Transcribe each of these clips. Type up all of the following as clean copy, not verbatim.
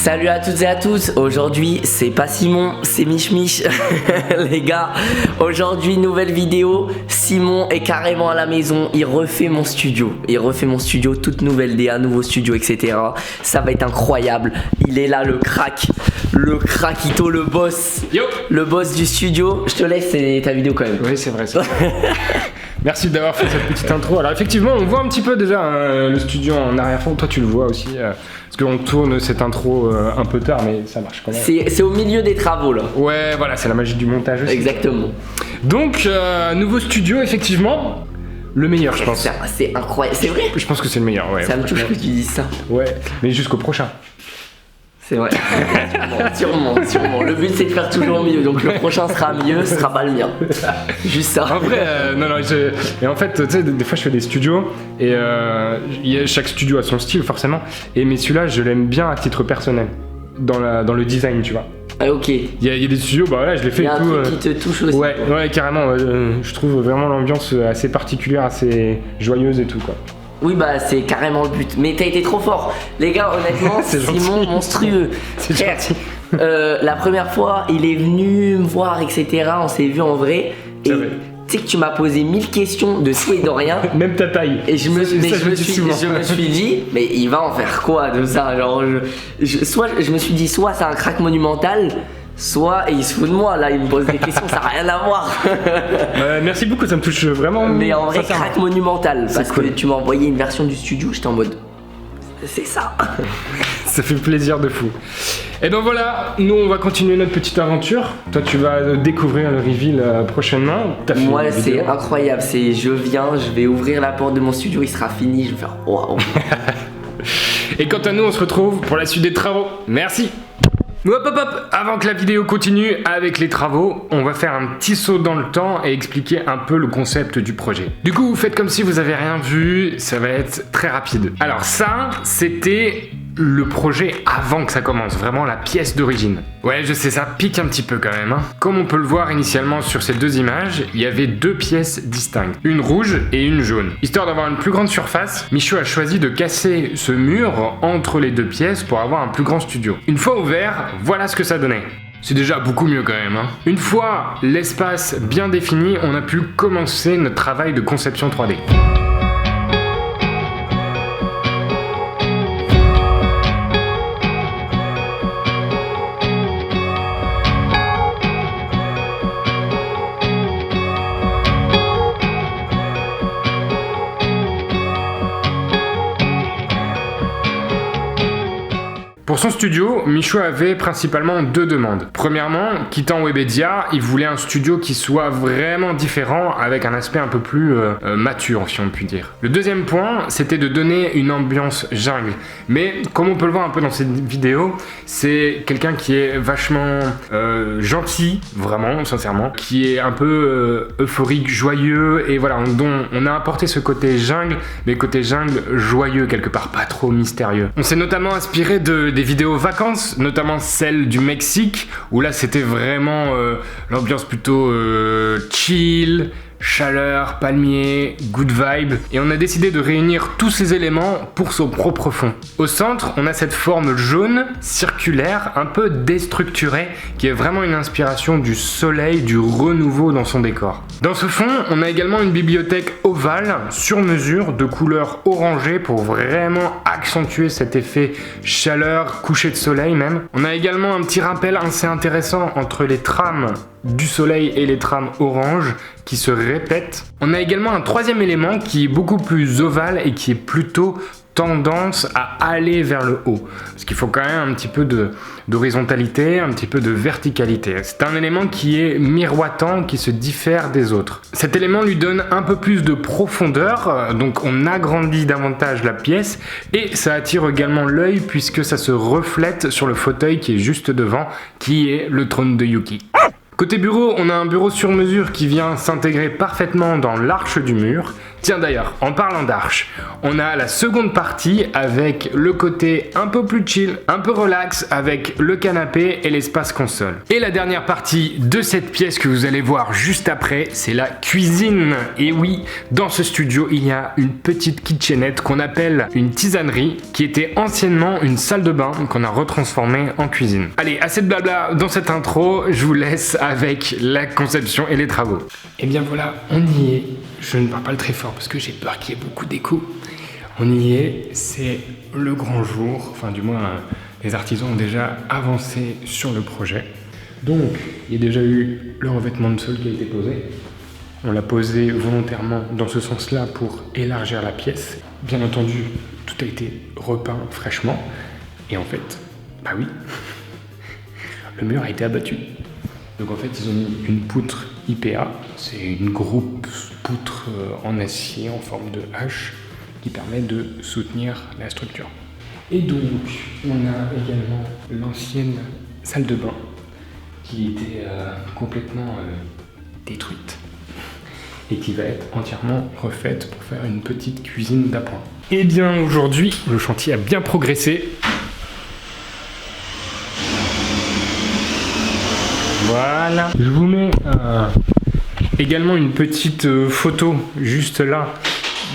Salut à toutes et à tous, aujourd'hui c'est pas Simon, c'est Mich les gars, aujourd'hui nouvelle vidéo, Simon est carrément à la maison, il refait mon studio, toute nouvelle DA, nouveau studio etc, ça va être incroyable, il est là le crackito, le boss, Yo. Le boss du studio, je te laisse, c'est ta vidéo quand même. Oui c'est vrai. Merci d'avoir fait cette petite intro. Alors effectivement on voit un petit peu déjà le studio en arrière-fond, toi tu le vois aussi, parce qu'on tourne cette intro un peu tard mais ça marche quand même. C'est au milieu des travaux là. Ouais voilà, c'est la magie du montage aussi. Exactement. Donc nouveau studio effectivement, le meilleur je pense. C'est incroyable, c'est vrai. Je pense que c'est le meilleur, ouais. Ça me touche que tu dises ça. Ouais, mais jusqu'au prochain. C'est vrai. Sûrement. Le but c'est de faire toujours mieux. Donc le prochain sera mieux, ce sera pas le mien. Juste ça. En vrai, et en fait, tu sais, des fois je fais des studios et chaque studio a son style forcément. Mais celui-là, je l'aime bien à titre personnel, dans le design, tu vois. Ah, ok. Il y a des studios, bah voilà, je l'ai fait. Il y a un truc qui te touche aussi. Ouais, carrément. Je trouve vraiment l'ambiance assez particulière, assez joyeuse et tout quoi. Oui bah c'est carrément le but. Mais t'as été trop fort. Les gars honnêtement Simon monstrueux. C'est gentil. La première fois il est venu me voir etc. On s'est vu en vrai. Et tu sais que tu m'as posé 1000 questions de tout et de rien. Même ta taille. Et je me suis dit mais il va en faire quoi de ça. Genre je me suis dit soit c'est un crack monumental, soit et il se fout de moi là, il me pose des questions, ça n'a rien à voir. Merci beaucoup, ça me touche vraiment. Mais en vrai crack monumental, parce cool. que tu m'as envoyé une version du studio, j'étais en mode c'est ça. Ça fait plaisir de fou. Et ben voilà, nous on va continuer notre petite aventure. Toi tu vas découvrir le reveal prochainement. Moi c'est incroyable, je vais ouvrir la porte de mon studio, il sera fini, je vais faire waouh. Et quant à nous on se retrouve pour la suite des travaux. Merci. Hop, avant que la vidéo continue avec les travaux, on va faire un petit saut dans le temps et expliquer un peu le concept du projet. Du coup, vous faites comme si vous avez rien vu, ça va être très rapide. Alors ça, c'était le projet avant que ça commence, vraiment la pièce d'origine. Ouais, je sais, ça pique un petit peu quand même. Comme on peut le voir initialement sur ces deux images, il y avait deux pièces distinctes, une rouge et une jaune. Histoire d'avoir une plus grande surface, Michaud a choisi de casser ce mur entre les deux pièces pour avoir un plus grand studio. Une fois ouvert, voilà ce que ça donnait. C'est déjà beaucoup mieux quand même. Une fois l'espace bien défini, on a pu commencer notre travail de conception 3D. Pour son studio, Michaud avait principalement deux demandes. Premièrement, quittant Webedia, il voulait un studio qui soit vraiment différent, avec un aspect un peu plus mature, si on peut dire. Le deuxième point, c'était de donner une ambiance jungle. Mais comme on peut le voir un peu dans cette vidéo, c'est quelqu'un qui est vachement gentil, vraiment, sincèrement, qui est un peu euphorique, joyeux, et voilà, dont on a apporté ce côté jungle, mais côté jungle joyeux quelque part, pas trop mystérieux. On s'est notamment inspiré des vidéos vacances, notamment celle du Mexique, où là c'était vraiment l'ambiance plutôt chill, chaleur, palmier, good vibe, et on a décidé de réunir tous ces éléments pour son propre fond. Au centre, on a cette forme jaune, circulaire, un peu déstructurée, qui est vraiment une inspiration du soleil, du renouveau dans son décor. Dans ce fond, on a également une bibliothèque ovale, sur mesure, de couleur orangée pour vraiment accentuer cet effet chaleur, coucher de soleil même. On a également un petit rappel assez intéressant entre les trames du soleil et les trames orange qui se répètent. On a également un troisième élément qui est beaucoup plus ovale et qui est plutôt tendance à aller vers le haut. Parce qu'il faut quand même un petit peu d'horizontalité, un petit peu de verticalité. C'est un élément qui est miroitant, qui se diffère des autres. Cet élément lui donne un peu plus de profondeur, donc on agrandit davantage la pièce et ça attire également l'œil puisque ça se reflète sur le fauteuil qui est juste devant, qui est le trône de Yuki. Côté bureau, on a un bureau sur mesure qui vient s'intégrer parfaitement dans l'arche du mur, Tiens d'ailleurs, en parlant d'arche, on a la seconde partie avec le côté un peu plus chill, un peu relax, avec le canapé et l'espace console. Et la dernière partie de cette pièce que vous allez voir juste après, c'est la cuisine. Et oui, dans ce studio, il y a une petite kitchenette qu'on appelle une tisanerie, qui était anciennement une salle de bain qu'on a retransformée en cuisine. Allez, assez de blabla dans cette intro, je vous laisse avec la conception et les travaux. Et bien voilà, on y est. Je ne parle pas très fort parce que j'ai peur qu'il y ait beaucoup d'écho. On y est, c'est le grand jour, enfin du moins les artisans ont déjà avancé sur le projet. Donc il y a déjà eu le revêtement de sol qui a été posé. On l'a posé volontairement dans ce sens-là pour élargir la pièce. Bien entendu, tout a été repeint fraîchement. Et en fait, bah oui, le mur a été abattu. Donc en fait, ils ont mis une poutre IPA, c'est une grosse poutre en acier en forme de hache qui permet de soutenir la structure. Et donc, on a également l'ancienne salle de bain qui était complètement détruite et qui va être entièrement refaite pour faire une petite cuisine d'appoint. Et bien aujourd'hui, le chantier a bien progressé. Voilà. Je vous mets également une petite photo juste là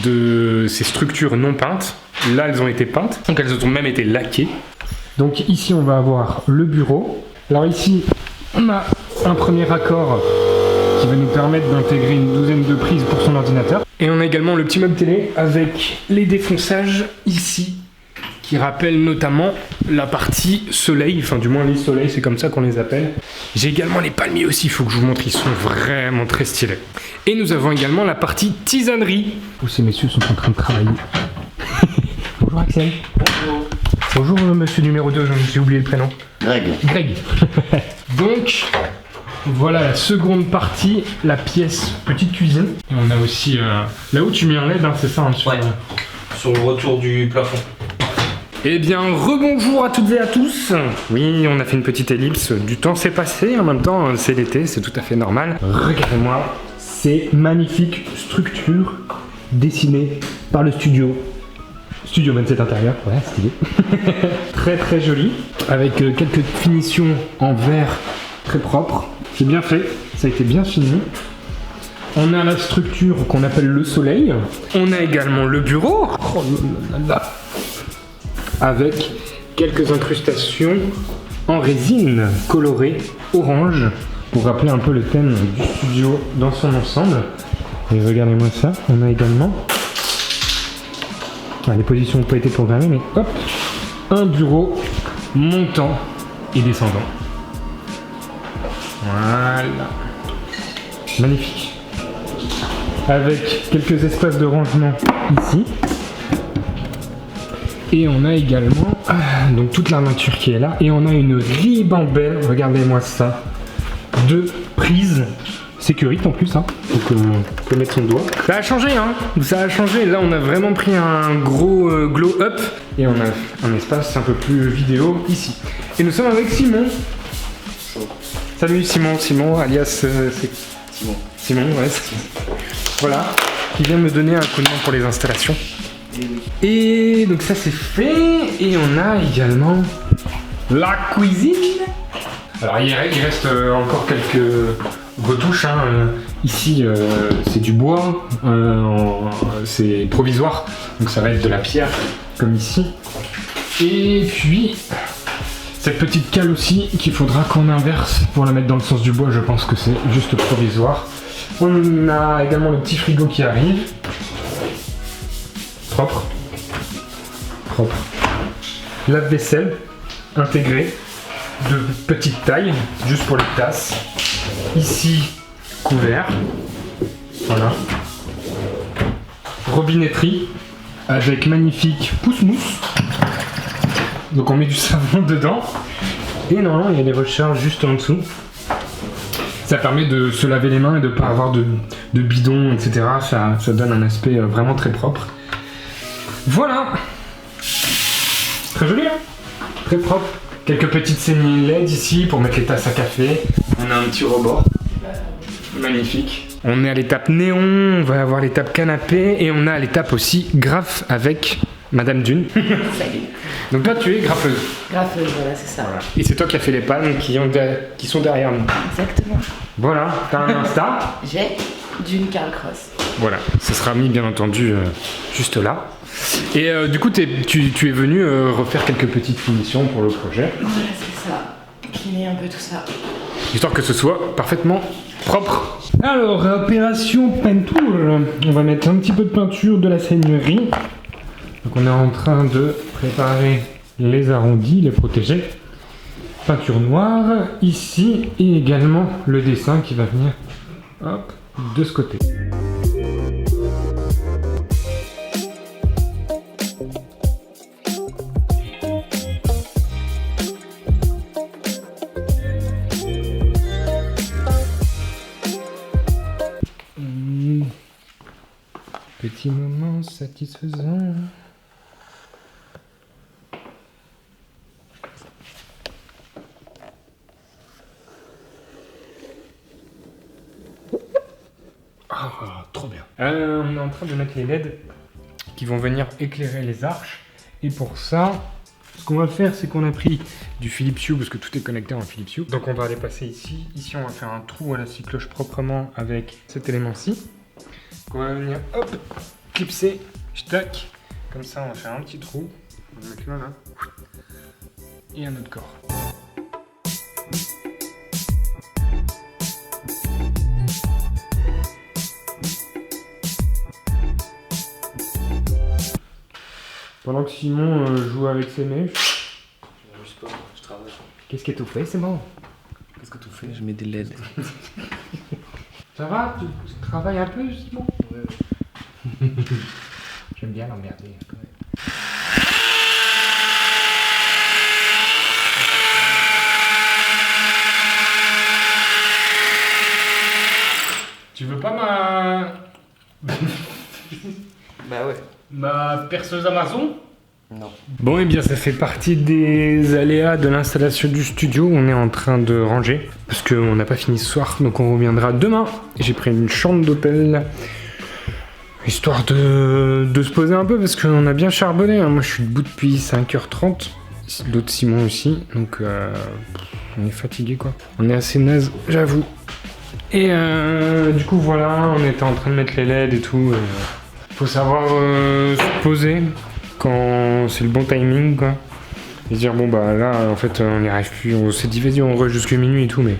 de ces structures non peintes. Là, elles ont été peintes, donc elles ont même été laquées. Donc ici, on va avoir le bureau. Alors ici, on a un premier raccord qui va nous permettre d'intégrer une douzaine de prises pour son ordinateur. Et on a également le petit meuble télé avec les défonçages ici, qui rappellent notamment la partie soleil, enfin du moins les soleils, c'est comme ça qu'on les appelle. J'ai également les palmiers aussi, il faut que je vous montre, ils sont vraiment très stylés. Et nous avons également la partie tisanerie, où ces messieurs sont en train de travailler. Bonjour Axel. Bonjour. Bonjour monsieur numéro 2, j'ai oublié le prénom. Greg. Greg. Donc, voilà la seconde partie, la pièce petite cuisine. Et on a aussi, là où tu mets un LED, hein, c'est ça hein, Ouais, sur le retour du plafond. Eh bien, rebonjour à toutes et à tous. Oui, on a fait une petite ellipse, du temps s'est passé, en même temps c'est l'été, c'est tout à fait normal. Regardez-moi ces magnifiques structures dessinées par le Studio 27 intérieur, ouais, stylé. Très très joli, avec quelques finitions en verre très propre. C'est bien fait, ça a été bien fini. On a la structure qu'on appelle le soleil. On a également le bureau. Oh là là là. Avec quelques incrustations en résine colorée orange pour rappeler un peu le thème du studio dans son ensemble. Et regardez-moi ça, on a également, les positions n'ont pas été programmées, mais hop, un bureau montant et descendant. Voilà, magnifique. Avec quelques espaces de rangement ici. Et on a également donc toute l'armature qui est là. Et on a une ribambelle, regardez-moi ça, de prises sécurité en plus. Hein. Donc on peut mettre son doigt. Ça a changé, hein. Ça a changé. Là, on a vraiment pris un gros glow up. Et on a un espace un peu plus vidéo ici. Et nous sommes avec Simon. Salut Simon, Simon alias Simon. Simon, ouais. Voilà. Qui vient me donner un coup de main pour les installations. Et donc ça c'est fait, et on a également la cuisine. Alors il reste encore quelques retouches, hein. Ici c'est du bois, c'est provisoire, donc ça va être de la pierre comme ici. Et puis cette petite cale aussi qu'il faudra qu'on inverse pour la mettre dans le sens du bois, je pense que c'est juste provisoire. On a également le petit frigo qui arrive. Propre. Propre. Lave-vaisselle intégré de petite taille, juste pour les tasses. Ici, couvert. Voilà. Robinetterie avec magnifique pousse-mousse. Donc on met du savon dedans. Et normalement, il y a des recharges juste en dessous. Ça permet de se laver les mains et de ne pas avoir de bidon, etc. Ça donne un aspect vraiment très propre. Voilà. Très joli, hein. Très propre. Quelques petites saignées LED ici pour mettre les tasses à café. On a un petit rebord. Magnifique. On est à l'étape néon, on va avoir l'étape canapé et on a l'étape aussi graphe avec Madame Dune. Salut. Donc toi tu es graffeuse. Graffeuse, voilà, c'est ça. Voilà. Et c'est toi qui as fait les palmes qui sont derrière nous. Exactement. Voilà, t'as un Insta. J'ai Dune Carl Cross. Voilà, ça sera mis bien entendu juste là. Et du coup tu es venu refaire quelques petites finitions pour le projet. Voilà, c'est ça. Cleaner un peu tout ça. Histoire que ce soit parfaitement propre. Alors, opération peinture. On va mettre un petit peu de peinture de la seigneurie. Donc on est en train de préparer les arrondis, les protégés. Peinture noire ici et également le dessin qui va venir hop, de ce côté. Petit moment satisfaisant. Ah, trop bien. On est en train de mettre les LED qui vont venir éclairer les arches. Et pour ça, ce qu'on va faire, c'est qu'on a pris du Philips Hue, parce que tout est connecté en Philips Hue. Donc on va aller passer ici. Ici, on va faire un trou à la scie cloche proprement avec cet élément-ci. On va venir, hop, clipser, tac. Comme ça, on va faire un petit trou. On va mettre là. Et un autre corps. Pendant que Simon joue avec ses mèches. Je sais pas, je travaille. Qu'est-ce que tu fais, c'est bon? Qu'est-ce que tu fais? Je mets des LED. Ça va? Tu travailles un peu, Simon? Ouais. J'aime bien l'emmerder. Tu veux pas Bah ouais. ma perceuse Amazon? Non. Bon, et bien ça fait partie des aléas de l'installation du studio. On est en train de ranger parce qu'on n'a pas fini ce soir, donc on reviendra demain. J'ai pris une chambre d'hôtel histoire de se poser un peu parce qu'on a bien charbonné. Moi je suis debout depuis 5h30, l'autre Simon aussi, donc on est fatigué quoi. On est assez naze, j'avoue. Et du coup voilà, on était en train de mettre les LED et tout. Faut savoir se poser quand c'est le bon timing quoi. Et se dire bon bah là en fait on n'y arrive plus, on s'est dit vas-y on rush jusqu'à minuit et tout, mais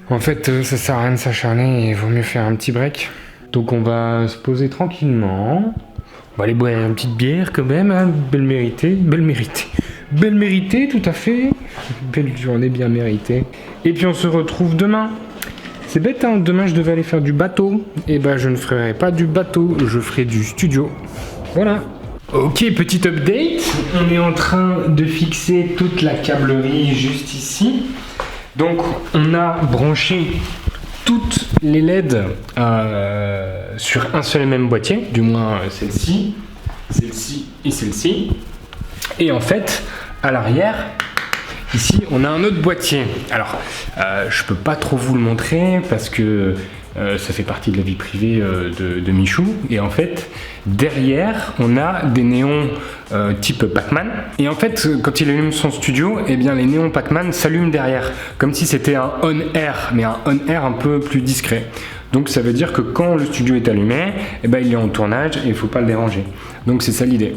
en fait ça sert à rien de s'acharner et il vaut mieux faire un petit break. Donc on va se poser tranquillement, on va aller boire une petite bière quand même, hein, belle méritée tout à fait, belle journée bien méritée. Et puis on se retrouve demain. C'est bête, hein, demain je devais aller faire du bateau, et ben je ne ferai pas du bateau, je ferai du studio. Voilà. Ok, petit update, on est en train de fixer toute la câblerie juste ici. Donc on a branché toutes les LED sur un seul et même boîtier, du moins celle-ci, celle-ci et celle-ci. Et en fait, à l'arrière, ici, on a un autre boîtier. Alors, je peux pas trop vous le montrer parce que ça fait partie de la vie privée de Michou. Et en fait, derrière, on a des néons type Pac-Man. Et en fait, quand il allume son studio, eh bien, les néons Pac-Man s'allument derrière, comme si c'était un on-air, mais un on-air un peu plus discret. Donc, ça veut dire que quand le studio est allumé, eh ben, il est en tournage et il faut pas le déranger. Donc, c'est ça l'idée.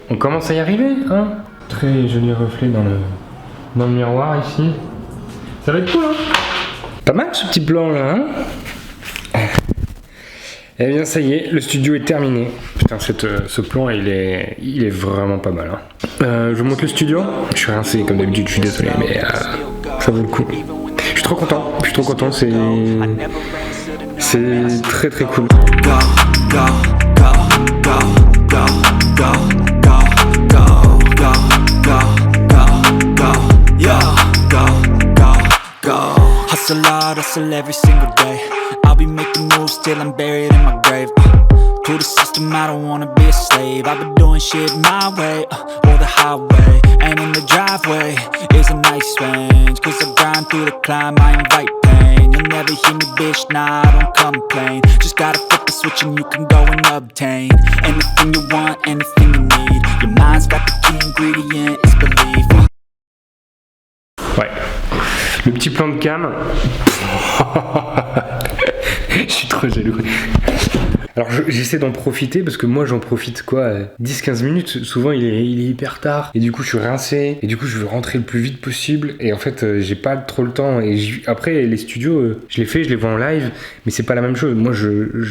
On commence à y arriver, hein? Très joli reflet dans le miroir ici. Ça va être cool, hein? Pas mal ce petit plan là, hein? Eh bien ça y est, le studio est terminé. Putain, ce plan il est vraiment pas mal, hein. Je vous montre le studio. Je suis rincé comme d'habitude, je suis désolé, mais ça vaut le coup. Je suis trop content, c'est très très cool. Hustle hard, hustle every single day. I'll be making moves till I'm buried in my grave. To the system, I don't wanna be a slave. I've been doing shit my way, or the highway. And in the driveway is a nice range. Cause I grind through the climb, I invite pain. You'll never hear me, bitch, nah, I don't complain. Just gotta flip the switch and you can go and obtain anything you want, anything you need. Your mind's got the key ingredient, it's belief. Ouais. Le petit plan de cam. Je suis trop jaloux. Alors j'essaie d'en profiter parce que moi j'en profite quoi 10-15 minutes, souvent il est hyper tard et du coup je suis rincé et du coup je veux rentrer le plus vite possible et en fait j'ai pas trop le temps et après les studios je les vois en live mais c'est pas la même chose, moi je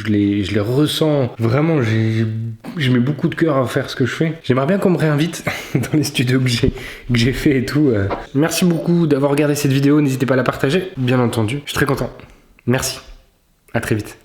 les ressens vraiment, je mets beaucoup de cœur à faire ce que je fais. J'aimerais bien qu'on me réinvite dans les studios que j'ai fait et tout. Merci beaucoup d'avoir regardé cette vidéo, n'hésitez pas à la partager bien entendu, je suis très content. Merci, à très vite.